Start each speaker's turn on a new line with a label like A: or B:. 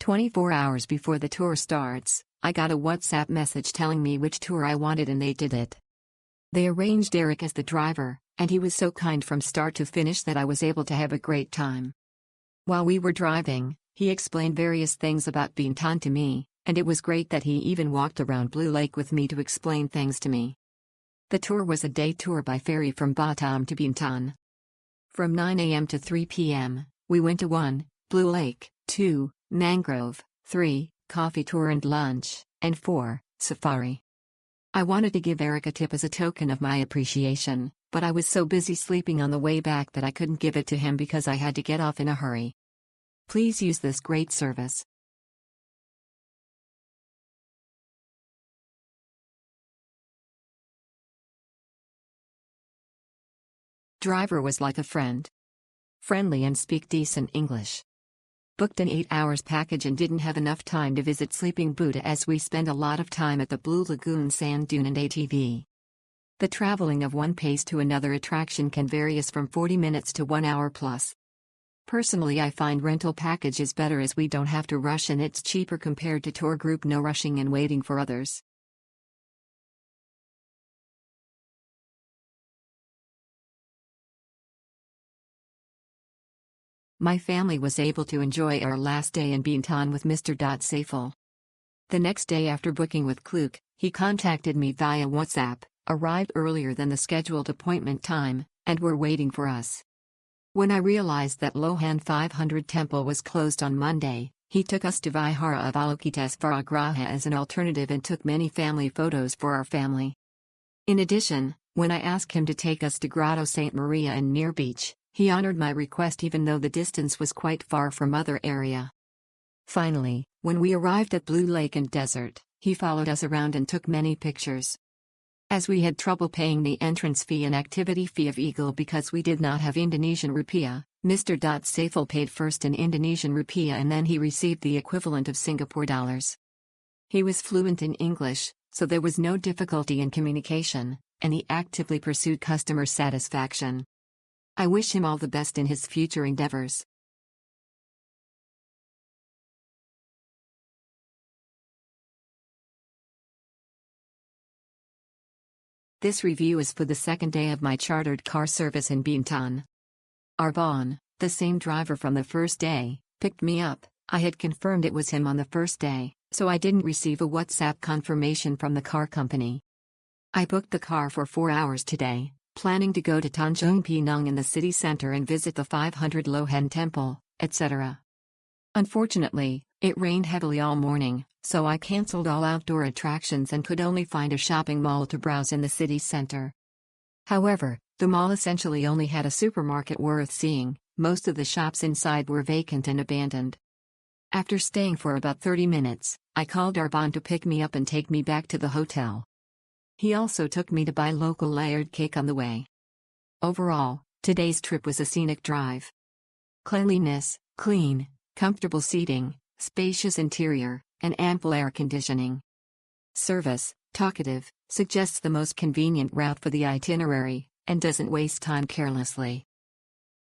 A: 24 hours before the tour starts, I got a WhatsApp message telling me which tour I wanted and they did it. They arranged Eric as the driver, and he was so kind from start to finish that I was able to have a great time. While we were driving, he explained various things about Bintan to me, and it was great that he even walked around Blue Lake with me to explain things to me. The tour was a day tour by ferry from Batam to Bintan. From 9 a.m. to 3 p.m., we went to 1. Blue Lake, 2. Mangrove, 3. Coffee tour and lunch, and 4. Safari. I wanted to give Eric a tip as a token of my appreciation, but I was so busy sleeping on the way back that I couldn't give it to him because I had to get off in a hurry. Please use this great service. Driver was like a friend. Friendly and speak decent English. Booked an 8 hours package and didn't have enough time to visit Sleeping Buddha as we spend a lot of time at the Blue Lagoon sand dune and ATV. The traveling of one place to another attraction can vary from 40 minutes to 1 hour plus. Personally, I find rental packages better as we don't have to rush and it's cheaper compared to tour group no rushing and waiting for others. My family was able to enjoy our last day in Bintan with Mr. Seifel. The next day after booking with Klook, he contacted me via WhatsApp, arrived earlier than the scheduled appointment time, and were waiting for us. When I realized that Lohan 500 Temple was closed on Monday, he took us to Vihara of Alokitesvara Graha as an alternative and took many family photos for our family. In addition, when I asked him to take us to Grotto St. Maria and Near Beach, he honored my request even though the distance was quite far from other area. Finally, when we arrived at Blue Lake and Desert, he followed us around and took many pictures. As we had trouble paying the entrance fee and activity fee of Eagle because we did not have Indonesian rupiah, Mr. Seifel paid first in Indonesian rupiah and then he received the equivalent of Singapore dollars. He was fluent in English, so there was no difficulty in communication, and he actively pursued customer satisfaction. I wish him all the best in his future endeavors. This review is for the second day of my chartered car service in Bintan. Arbon, the same driver from the first day, picked me up. I had confirmed it was him on the first day, so I didn't receive a WhatsApp confirmation from the car company. I booked the car for 4 hours today, planning to go to Tanjung Pinang in the city center and visit the 500 Lohan Temple, etc. Unfortunately, it rained heavily all morning, so I cancelled all outdoor attractions and could only find a shopping mall to browse in the city center. However, the mall essentially only had a supermarket worth seeing. Most of the shops inside were vacant and abandoned. After staying for about 30 minutes, I called Arbon to pick me up and take me back to the hotel. He also took me to buy local layered cake on the way. Overall, today's trip was a scenic drive. Cleanliness, clean, comfortable seating, spacious interior, and ample air conditioning. Service, talkative, suggests the most convenient route for the itinerary, and doesn't waste time carelessly.